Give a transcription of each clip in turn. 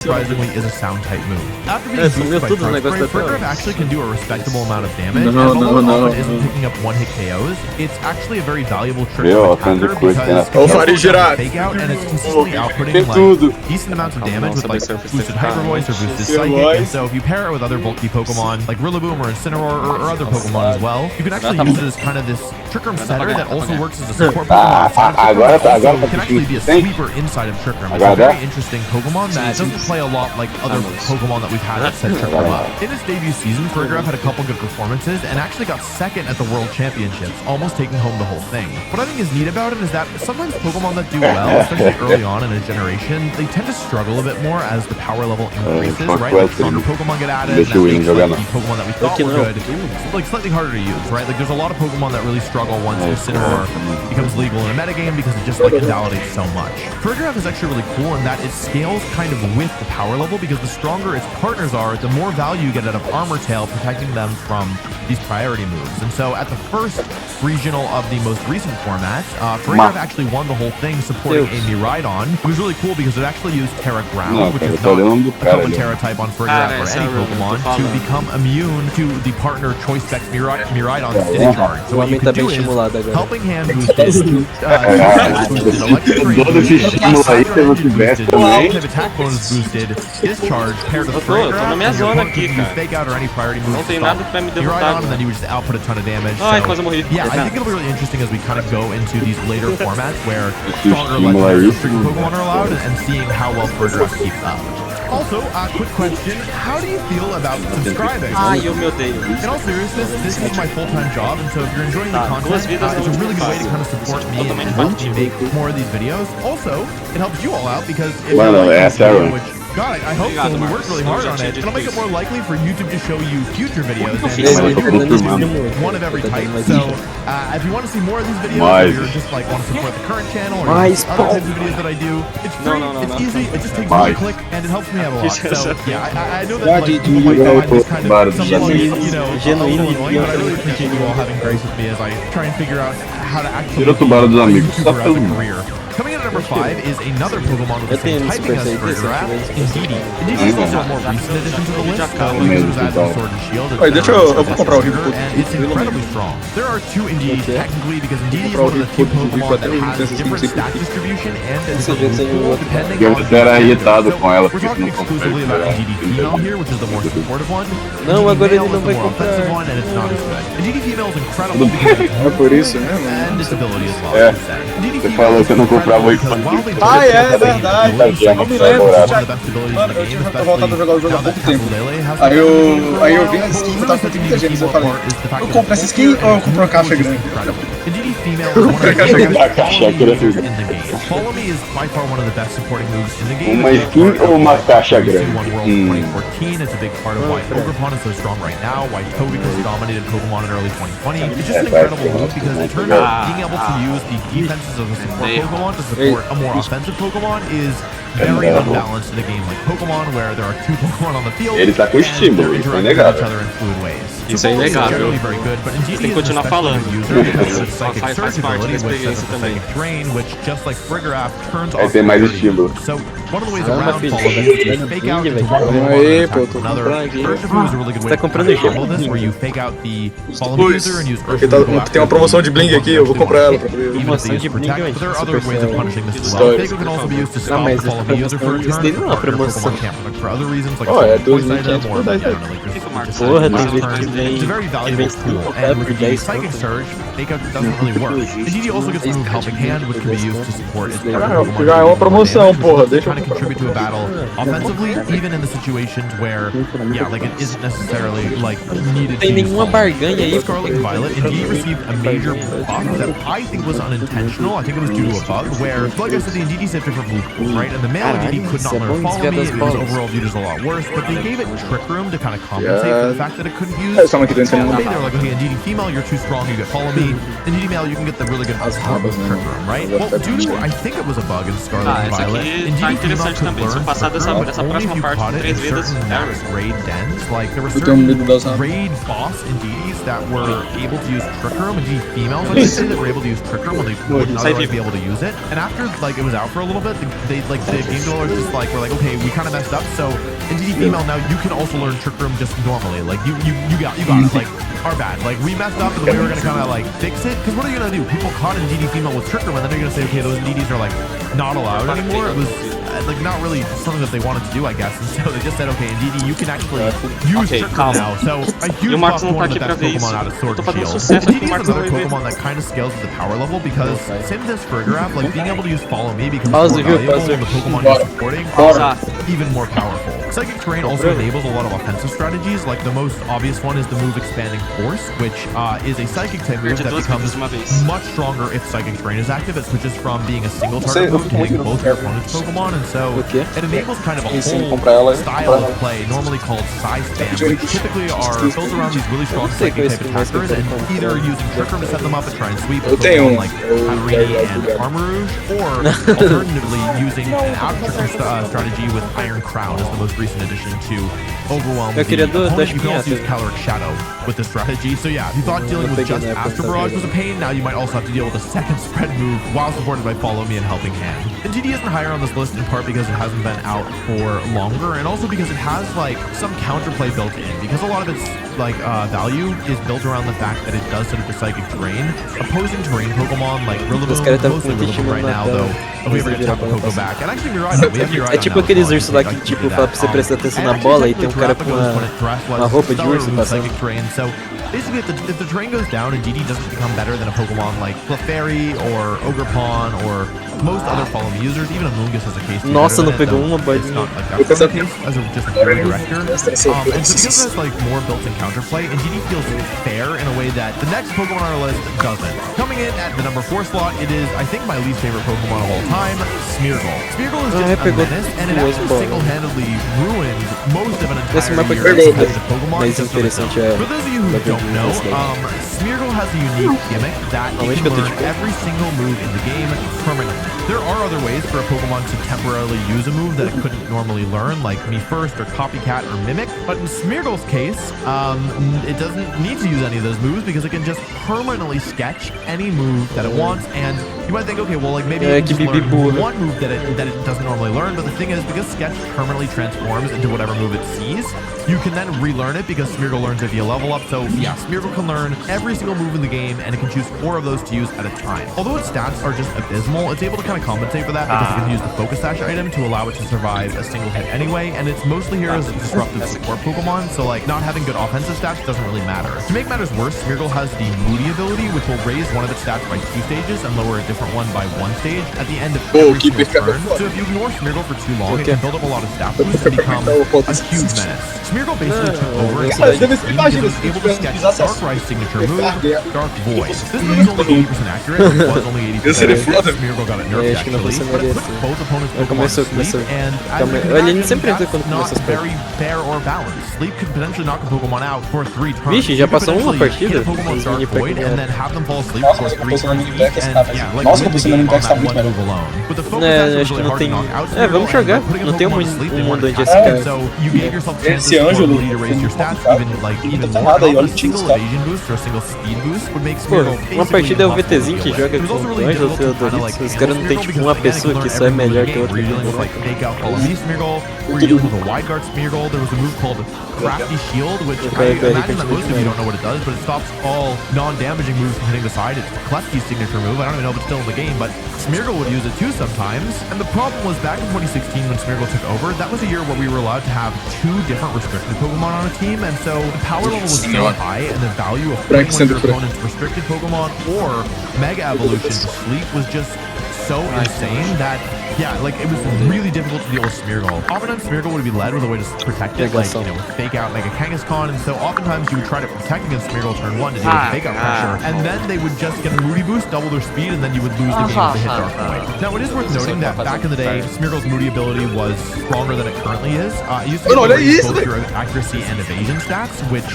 surprisingly is a sound type move. After being boosted by Free, Frigorif actually can do a respectable amount of damage, and although it often isn't picking up one-hit KOs, it's actually a very valuable trick to attacker because it's a fake out and it's consistently outputting like decent amounts of damage with like boosted Hyper Voice or boosted Psychic, and so if you pair it with other bulky Pokemon like Rillaboom or Incineroar or other Pokemon as well, you can actually use it as kind of this Trick Room setter that also works as a support Pokemon outside of Trick Room. It can actually be a sweeper inside of Trick Room. It's a very interesting Pokemon that doesn't play a lot like other Pokemon that we've had that set Trick Room up. In his debut season, Frigorif had a couple good performances and actually got second at the World Championships, almost taking home the whole thing. What I think is neat about it is that sometimes Pokemon that do well, especially early on in a generation, they tend to struggle a bit more as the power level increases, right? Like stronger Pokemon get added, and that makes like, the Pokemon that we thought were good, like slightly harder to use, right? Like there's a lot of Pokemon that really struggle once Incineroar becomes legal in a metagame because it just like invalidates so much. Frigorif is actually really cool in that it scales kind of with the power level because the stronger its partners are, the more value you get out of Armor Tail protecting them from these priority moves. And so at the first regional of the most recent format, Frigorif actually won the whole thing supporting a Miraidon. It was really cool because it actually used Terra Ground, which is not a common Terra type on Frigorif or any Pokemon, to become immune to the partner Choice Specs Miraidon's discharge. So what you can do is Helping Hand boosted, Electric Rain boosted, Active Attack bonus boosted, Discharge paired with Frigorif, and your opponent can use Fake Out or any priority move to stop Miraidon, and then you would just output a ton of damage. So, yeah, I think it'll be really interesting as we kind of go into these later formats where stronger legendary Pokemon are allowed and seeing how well Frigorif keeps up. Also, quick question, how do you feel about subscribing? In all seriousness, this is my full-time job, and so if you're enjoying the content, it's a really good way to kind of support me and help me make more of these videos. Also, it helps you all out because if you like this video, which God, I hope so. We worked really hard on it. It'll make it more likely for YouTube to show you future videos, and one of every type. So, if you want to see more of these videos, or you're just like want to support the current channel, or other types of videos that I do, it's free, it's easy, it just takes one click, and it helps me out a lot. So, yeah, I know that like, people might find this kind of somewhat, annoying, but I really appreciate you all having grace with me as I try and figure out how to actually be a YouTuber as a career. Coming in at number 5 is another Pokemon with the same typing as Frigorif, Indeedee. Indeedee is also a more recent addition to the list, because it was added to Sword and Shield, and it's incredibly strong. There are two Indeedees technically, because Indeedee is one of the few Pokemon that has different stat distribution and depending on so we're talking exclusively about Indeedee Female here, which is the more supportive one. Indeedee Male is the more offensive one, and it's not as good. Indeedee Female is incredible because and disability as well, I should say. Indeedee Female is incredible because while they é verdade. Eu me lembro, mano, eu tinha voltado a jogar o jogo há pouco tempo. Aí eu vi a skin, eu tava com 30 gems, eu falei, eu compro essa skin ou eu compro uma caixa grande? Indeedee Female is one of the best Follow Me is by far one of the best supporting moves in the game. Uma skin ou uma caixa grande? One World 2014 is a big part of why Ogerpon is so strong right now, why Togekiss dominated Pokemon in early 2020. It's just an incredible move because it turned out being able to use the defenses of a support Pokemon to support a more offensive Pokemon is very unbalanced in a game like Pokemon, where there are two Pokemon on the field Ele tá com estímulo, isso é inegável. each other in fluid ways. Isso é inegável. Very good, but Tem que continuar falando. Psychic Surge ability, which sets up the Psychic Drain, which just like Frigorif turns off. Tem mais estímulo. So one of the ways around Follow Me is to fake out into one Pokemon another. Urshifu is a really good way to combo this, where you fake out the Follow Me user and use Urshifu. Tem uma promoção de bling aqui, eu vou comprar ela pra ver. Promoção de bling, but there are other ways of punishing this as well. Fake can also be used to stop the Follow Me user for a turn, or Pokemon can't for other reasons, like a voice item or it's a very valuable tool, and with the Psychic Surge, Fake Out doesn't really work. Indeedee also gets the move Helping Hand, which can be used to support its Pokemon. Já é uma promoção, porra, deixa eu trying to contribute to a battle offensively, even in the situations where, yeah, like it isn't necessarily like needed to use Scarlet and Violet. Indeedee received a major buff that I think was unintentional. I think it was due to a bug where, like I said, the Indeedee set different blue pools, right? And the male Indeedee could not learn Follow Me. It was overall viewed as a lot worse, but they gave it Trick Room to kind of compensate for the fact that it couldn't use Follow Me. They were like, okay, Indeedee Female, you're too strong, you get Follow Me. Indeedee Male, you can get the really good Trick Room, right? Well, due to, I think it was a bug in Scarlet and Violet, Indeedee Female could learn Trick Room, but only if you caught it in certain max raid dens. Like, there were certain raid boss Indeedees that were able to use Trick Room, Indeedee Females, that were able to use Trick Room when they would otherwise be able to use it. And after, like, it was out for a little bit, they like, the game developers just like were like, okay, we kind of messed up, so in DD female now you can also learn Trick Room just normally. Like you got it. Like our bad. Like we messed up and we were gonna kind of like fix it. Because what are you gonna do? People caught in DD female with Trick Room, and then you're gonna say, okay, those DDs are like not allowed anymore. It was like not really something that they wanted to do, I guess. And so they just said, okay, in DD you can actually use Trick Room now. So a huge buff, one of the best Pokemon out of Sword and Shield. DD is another Pokemon that kind of scales with the power level because same as this Burger app, like being able to use Follow Me becomes more valuable when the Pokemon you're supporting are even more powerful. Psychic Terrain also enables a lot of offensive strategies. Like the most obvious one is the move Expanding Force, which is a Psychic type move that becomes much stronger if Psychic Terrain is active. It switches from being a single target move to hitting both your opponent's Pokemon, and so it enables kind of a whole style of play, normally called Psy Spam, which typically are built around these really strong Psychic type attackers, and either using Trick Room to set them up and try and sweep a Pokemon like Hatterini and Armarouge, or alternatively using an out-of-Trick Room strategy with Iron Crown as the most recent addition to overwhelm the opponent. You can also use Caloric Shadow with this strategy. So yeah, if you thought dealing with just Astro Barrage was a pain, now you might also have to deal with a second spread move while supported by Follow Me and Helping Hand. And DD isn't higher on this list in part because it hasn't been out for longer, and also because it has like some counterplay built in, because a lot of its like value is built around the fact that it does sort of the Psychic Terrain. Opposing terrain Pokemon like Rillaboom, mostly Rillaboom right now though, if we ever get Tapu Koko back. And actually Miraidon, we have Miraidon. É tipo aqueles ursos lá que tipo fala pra você prestar atenção na bola e tem um cara com uma roupa de urso passando. So basically, if the terrain goes down and DD doesn't become better than a Pokemon like Clefairy or Ogerpon or most other Follow Me users, even Amoonguss has a case. Nossa, não pegou uma bolinha. It's not like that sort of case as just a pure director. And so because it has like more built-in counterplay, and DD feels fair in a way that the next Pokemon on our list doesn't. Coming in at the number 4 slot, it is I think my least favorite Pokemon of all time, Smeargle. Smeargle is just a menace, and it actually single-handedly ruined most of an entire year of Pokemon. For those of you who don't know, Smeargle has a unique gimmick that it can learn every single move in the game permanently. There are other ways for a Pokemon to temporarily use a move that it couldn't normally learn, like Me First or Copycat or Mimic, but in Smeargle's case, it doesn't need to use any of those moves because it can just permanently sketch any move that it wants. And you might think, okay, well, like maybe it can just learn one move that it doesn't normally learn, but the thing is, because Sketch permanently transforms into whatever move it sees, you can then relearn it because Smeargle learns it via level up. So yeah, Smeargle can learn every single move in the game, and it can choose 4 of those to use at a time. Although its stats are just abysmal, it's able to kind of compensate for that because it can use the Focus Sash item to allow it to survive a single hit anyway, and it's mostly here as a disruptive support Pokemon, so like not having good offensive stats doesn't really matter. To make matters worse, Smeargle has the Moody ability, which will raise one of its stats by 2 stages and lower a different one by 1 stage at the end of every single turn. So if you ignore Smeargle for too long, it can build up a lot of stat boosts and become a huge menace. Smeargle basically took over and was able to sketch Darkrai's signature move, Dark Void. This move is only 80% accurate, it was only 80%. Smeargle got it nerfed actually, but it put both opponents' Pokemon to sleep, and as you can imagine, that's not very fair or balanced. Sleep could potentially knock a Pokemon out for 3 turns. Vixe, já passou uma partida? Hit a Pokemon's Dark Void and then have them fall asleep for 3 turns each, and yeah, like win the game on that one move alone. With the Focus Sash, it's really hard to knock out Smeargle, vamos jogar. and putting a Não tem Pokemon to sleep, they mundo weren't onde happy, esse so you gave yourself chances for ability to raise your stats even more. A single evasion boost or a single speed boost would make Smeargle uma partida é o VTzinho que joga com dois ou três. Os caras não tem tipo uma pessoa que só é melhor que a outra. We're dealing with like fake out Follow Me Smeargle, we're dealing with a wide guard Smeargle. There was a move called Crafty Shield, which I imagine that most of you don't know what it does, but it stops all non-damaging moves from hitting the side. It's Klefki's signature move. I don't even know if it's still in the game, but Smeargle would use it too sometimes. And the problem was back in 2016 when Smeargle took over, that was a year where we were allowed to have 2 different restricted Pokemon on a team, and so the power level was so high, and the value of putting one of your opponent's restricted Pokemon or Mega Evolution to sleep was just so insane that, yeah, like it was really difficult to deal with Smeargle. Oftentimes Smeargle would be led with a way to protect it, like, you know, fake out Mega Kangaskhan, and so oftentimes you would try to protect against Smeargle turn 1 to deal with fake out pressure, and then they would just get a Moody boost, double their speed, and then you would lose the game if they hit Dark Void. Now it is worth noting that back in the day, Smeargle's Moody ability was stronger than it currently is. It used to be both your accuracy and evasion stats, which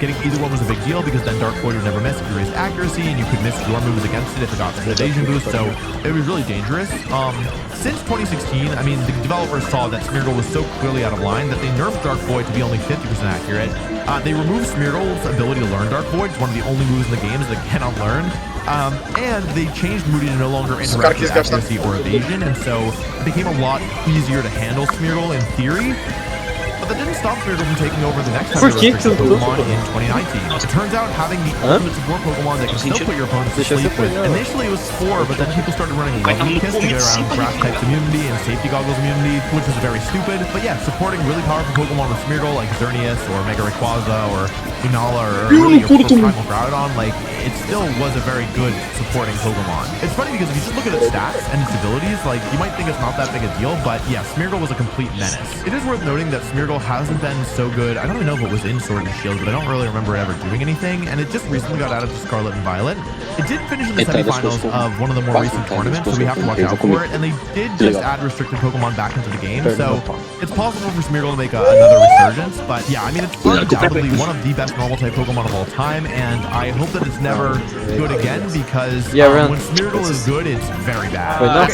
getting either one was a big deal because then Dark Void would never miss if you raised accuracy, and you could miss your moves against it if it got an evasion boost, so it was really dangerous. Since 2016, I mean, the developers saw that Smeargle was so clearly out of line that they nerfed Dark Void to be only 50% accurate. They removed Smeargle's ability to learn Dark Void. It's one of the only moves in the game that cannot learn. And they changed Moody to no longer interact with accuracy or evasion, and so it became a lot easier to handle Smeargle in theory. But that didn't stop Smeargle from taking over the next time Pokemon in 2019. It turns out having the ultimate support Pokemon that can still put your opponents to sleep with. Initially it was 4, but then people started running Lovely Kiss to get around Grass types immunity and Safety Goggles immunity, which was very stupid. But yeah, supporting really powerful Pokemon with Smeargle like Xerneas or Mega Rayquaza or Lunala or really your Primal Groudon, like it still was a very good supporting Pokemon. It's funny because if you just look at its stats and its abilities, like you might think it's not that big a deal, but yeah, Smeargle was a complete menace. It is worth noting that Smeargle hasn't been so good. I don't even know if it was in Sword and Shield, but I don't really remember it ever doing anything, and it just recently got added to Scarlet and Violet. It did finish in the semifinals of one of the more recent tournaments, so we have to watch out for it, and they did just add restricted Pokemon back into the game, so it's possible for Smeargle to make another resurgence, but yeah, I mean, it's undoubtedly one of the best normal type Pokemon of all time, and I hope that it's never good again, because when Smeargle is good, it's very bad. I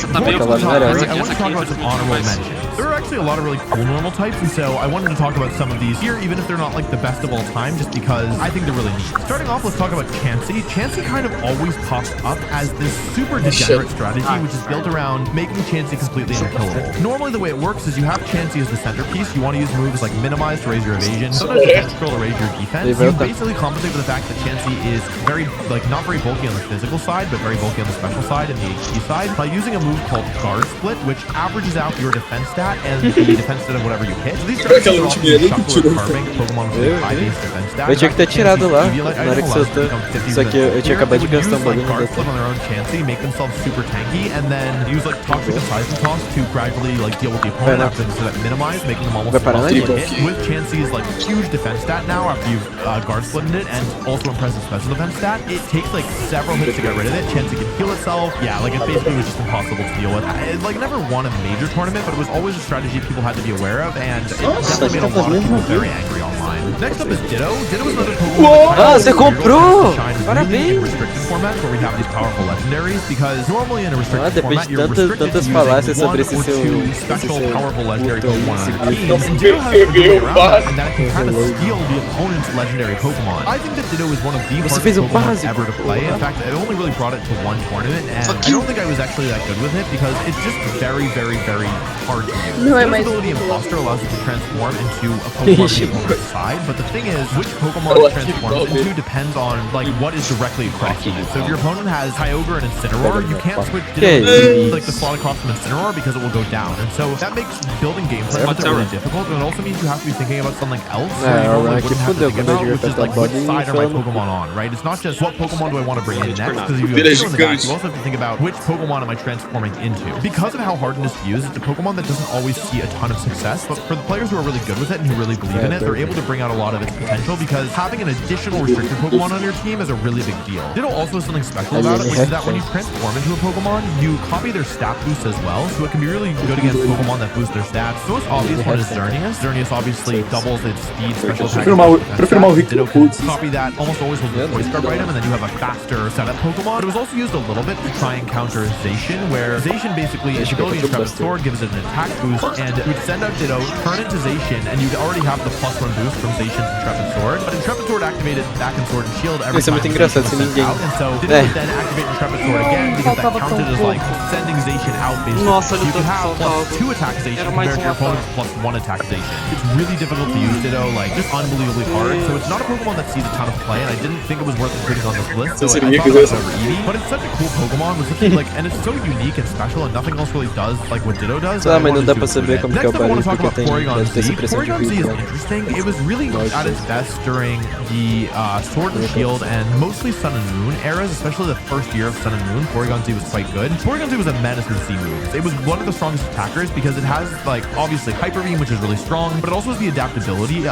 want to talk about some honorable mentions. There are actually a lot of really cool normal types, and so I wanted to talk about some of these here, even if they're not like the best of all time, just because I think they're really neat. Starting off, let's talk about Chansey. Chansey kind of always pops up as this super degenerate strategy, which is built around making Chansey completely unkillable. Normally, the way it works is you have Chansey as the centerpiece. You want to use moves like Minimize to raise your evasion, sometimes Defense Curl to raise your defense. You basically compensate for the fact that Chansey is very, not very bulky on the physical side, but very bulky on the special side and the HP side by using a move called Guard Split, which averages out your defense stat and the defense stat of whatever you hit. So these strategies are often shuffle or carving Pokemon with high base defense stat. Eu tinha que ter tirado lá, na hora que você tá. Só que eu tinha acabado de gastar um bagulho Guard Split on their own Chansey, make themselves super tanky, and then use like Toxic and Seismic Toss to gradually like deal with the opponent after that Minimize, making them almost impossible to hit. With Chansey's like huge defense stat now after you've Guard Splitted it, and also impressive special defense stat, it takes like several hits to get rid of it. Chansey can heal itself. Yeah, like it basically was just impossible to deal with. It like never won a major tournament, but it was always a strategy people had to be aware of, and it definitely made a lot of people very angry online. Next up is Ditto. Ditto is another Pokemon. Você comprou! Parabéns! Restricted formats where we have these powerful legendaries, because normally in a restricted format you're restricted to using one or two special powerful legendary Pokemon on your team, and Ditto has a way around that, and that it can kind of steal the opponent's legendary Pokemon. I think that Ditto is one of the hardest Pokemon ever to play. In fact, I only really brought it to one tournament, and I don't think I was actually that good with it, because it's just very, very, very hard to use. Ditto's ability Imposter allows it to transform into a Pokemon on the opponent's side, but the thing is, which Pokemon it transforms into depends on like what is directly across from it. So if your opponent has Kyogre and Incineroar, you can't switch Ditto to like the slot across from Incineroar because it will go down, and so that makes building gameplay really difficult, and it also means you have to be thinking about something else that you normally wouldn't have to think about, which is like which side are my Pokemon on, right? It's not just what Pokemon do I want to bring in next, because if you have Ditto in the back, you also have to think about which Pokemon am I transforming into. Because of how hard it is to use, it's a Pokemon that doesn't always see a ton of success, but for the players who are really good with it and who really believe in it, they're able to bring out a lot of its potential, because having an additional restricted Pokemon on your team is a really big deal. Ditto also has something special about it, which is that when you transform into a Pokemon, you copy their stat boost as well, so it can be really good against Pokemon that boost their stats. The most obvious one is Xerneas. Xerneas obviously doubles its speed, special attack. Ditto can copy that, almost always holds a Voice Guard item, and then you have a faster setup Pokemon. But it was also used a little bit to try and counter Zacian, where Zacian basically, its ability to Intrepid Sword gives it an attack boost, and it would send out Ditto, turn into Zacian, and you'd already have the +1 boost from Zacian's Intrepid Sword. But Intrepid Sword activated back in Sword and Shield every time Zacian was sent out, and so Ditto would then activate Intrepid Sword again, because that counted as like sending Zacian out basically. So you can have +2 attack Zacian compared to your opponent's +1 attack Zacian. It's really difficult to use Ditto, like just unbelievably hard. So it's not a Pokemon that sees a ton of play, and I didn't think it was worth including on this list. So I thought it was over Eevee, but it's such a cool Pokemon with such like, and it's so unique and special, and nothing else really does like what Ditto does. Ah, mas não dá pra saber como que é o barulho porque tem Porygon Z. essa impressão de Porygon Z is vídeo. interesting. It was really at its best during the Sword and Shield and mostly Sun and Moon eras, especially the first year of Sun and Moon. Porygon Z was quite good. Porygon Z was a menace with Z moves. It was one of the strongest attackers because it has like obviously Hyper Beam, which is really strong, but it also has the adaptability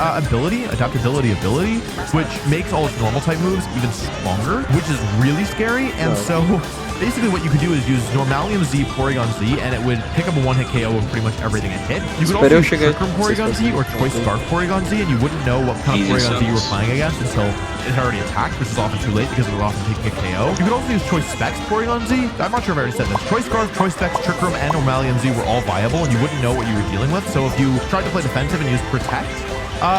ability, which makes all its normal type moves even stronger, which is really scary. And so basically what you could do is use Normalium Z, Porygon Z, and it would pick up a one-hit KO of pretty much everything it hit. You could also use Trick Room Porygon Z or Choice Scarf Porygon Z, and you wouldn't know what kind of Porygon Z you were playing against until it had already attacked, which is often too late because it would often take a KO. You could also use Choice Specs Porygon Z. I'm not sure if I already said this. Choice Scarf, Choice Specs, Trick Room, and Normalium Z were all viable, and you wouldn't know what you were dealing with. So if you tried to play defensive and use Protect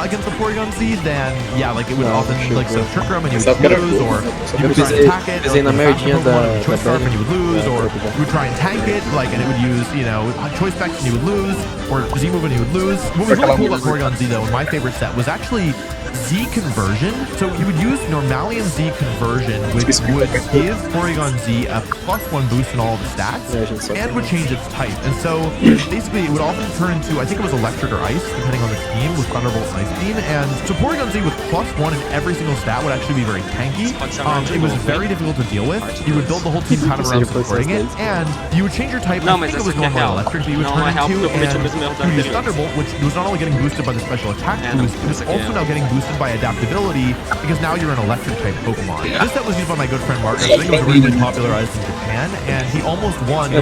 against the Porygon Z, then yeah, like it would often like set up Trick Room and you would lose, or you would try and attack it, or Choice Scarf and you would lose, or you would try and tank it, like, and it would use, you know, Choice Specs and you would lose, or Z move and you would lose. What was really cool about Porygon Z though, and my favorite set, was actually Z conversion. So you would use Normalium Z conversion, which would give Porygon Z a +1 boost in all of the stats, and would change its type. And so basically it would often turn into, I think it was electric or ice, depending on the team, with Thunderbolt and Ice Beam. And so Porygon Z with +1 in every single stat would actually be very tanky. It was very difficult to deal with. You would build the whole team kind of around supporting it, and you would change your type. I think it was normal electric that you would turn into, and you would use Thunderbolt, which was not only getting boosted by the special attack boost, it was also now getting boosted by adaptability, because now you're an electric type Pokemon. This set was used by my good friend Mark. I think it was originally popularized in Japan, and he almost won the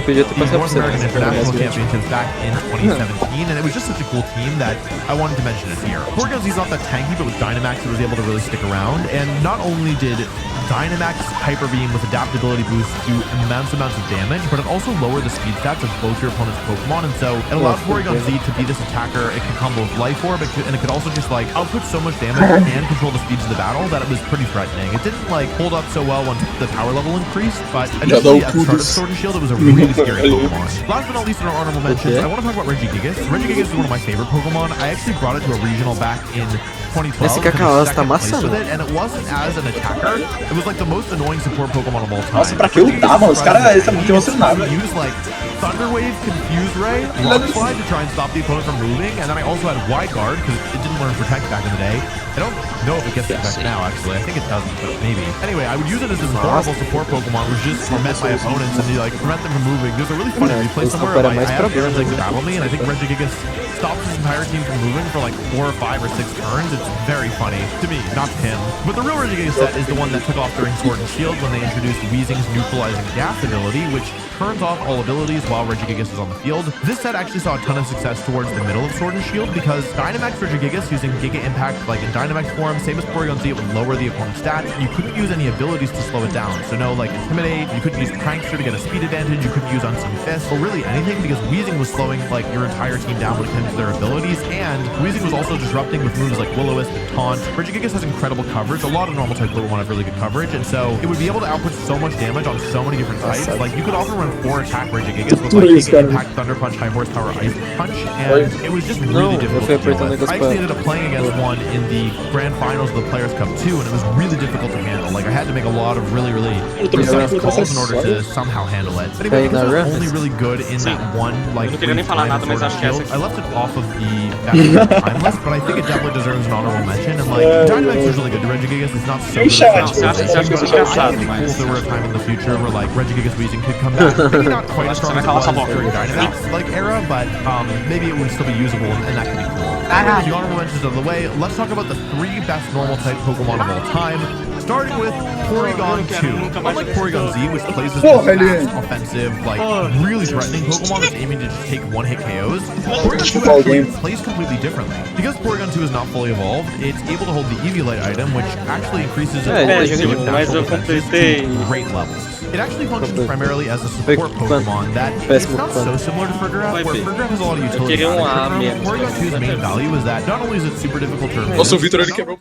North American International Championships back in 2017, and it was just such a cool team that I wanted to mention it here. Porygon Z is not that tanky, but with Dynamax it was able to really stick around, and not only did Dynamax Hyper Beam with adaptability boost do immense amounts of damage, but it also lowered the speed stats of both your opponent's Pokemon, and so it allowed Porygon Z to be this attacker. It could combo with Life Orb, and it could also just like output so much damage and control the speeds of the battle that it was pretty threatening. It didn't like hold up so well once the power level increased, but initially at the start of Sword and Shield, it was a really scary Pokemon. Last but not least in our honorable mentions, I want to talk about Regigigas. Regigigas is one of my favorite Pokemon. I actually brought it to a regional back in 2012. With it, and it wasn't as an attacker. It was like the most annoying support Pokemon of all time. Nossa, pra que lutar, mano? Os caras estão muito emocionados. We used like Thunder Wave, Confuse Ray, Rock Slide to try and stop the opponent from moving, and then I also had Wide Guard because it didn't learn Protect back in the day. I don't know if it gets Protect now, actually. I think it doesn't, but maybe. Anyway, I would use it as this horrible support Pokemon, which just met my opponents and you like prevent them from moving. There's a really funny replay somewhere of I have turns like battle me, and I think Regigigas stops his entire team from moving for like 4 or 5 or 6 turns. It's very funny to me, not to him. But the real Regigigas set is the one that took off during Sword and Shield when they introduced Weezing's neutralizing gas ability, which turns off all abilities while Regigigas is on the field. This set actually saw a ton of success towards the middle of Sword and Shield because Dynamax Regigigas using Giga Impact like in Dynamax form, same as Porygon Z, it would lower the opponent's stats. You couldn't use any abilities to slow it down. So no like Intimidate, you couldn't use Prankster to get a speed advantage, you couldn't use Unseen Fist, or really anything because Weezing was slowing like your entire team down when it comes to their abilities, and Weezing was also disrupting with moves like Will-O-Wisp and Taunt. Regigigas has incredible coverage. A lot of normal type Pokemon have really good coverage, and so it would be able to output so much damage on so many different types. Like you could often run 4 attack Regigigas with like Giga Impact, Thunder Punch, High Horsepower, Ice Punch, and it was just really difficult to deal with. I actually ended up playing against one in the Grand Finals of the Players' Cup 2, and it was really difficult to handle. Like I had to make a lot of really precise calls in order to somehow handle it. But anyway, because it was only really good in that one like Shield, I left it off of the time list, but I think it definitely deserves an honorable mention. And like Dynamax is really good to Regigigas. It's not so good. I think it'd be cool if there were a time in the future where like Regigigas Weezing could come back. Maybe not quite as strong as it was during Dynamax like era, but maybe it would still be usable, and that could be cool. With the honorable mentions out of the way, let's talk about the 3 best normal type Pokemon of all time. Starting with Porygon 2. Unlike Porygon Z, which plays this fast, offensive, like really threatening Pokemon that's aiming to just take one-hit KOs, Porygon 2 actually plays completely differently. Because Porygon 2 is not fully evolved, it's able to hold the Eviolite item, which actually increases its natural defenses to great levels. It actually functions primarily as a support Pokemon that is not so similar to Fergiraf, where Fergiraf has a lot of utility. Porygon 2's main value is that not only is it super difficult to Nossa, o Victor ele quebrou.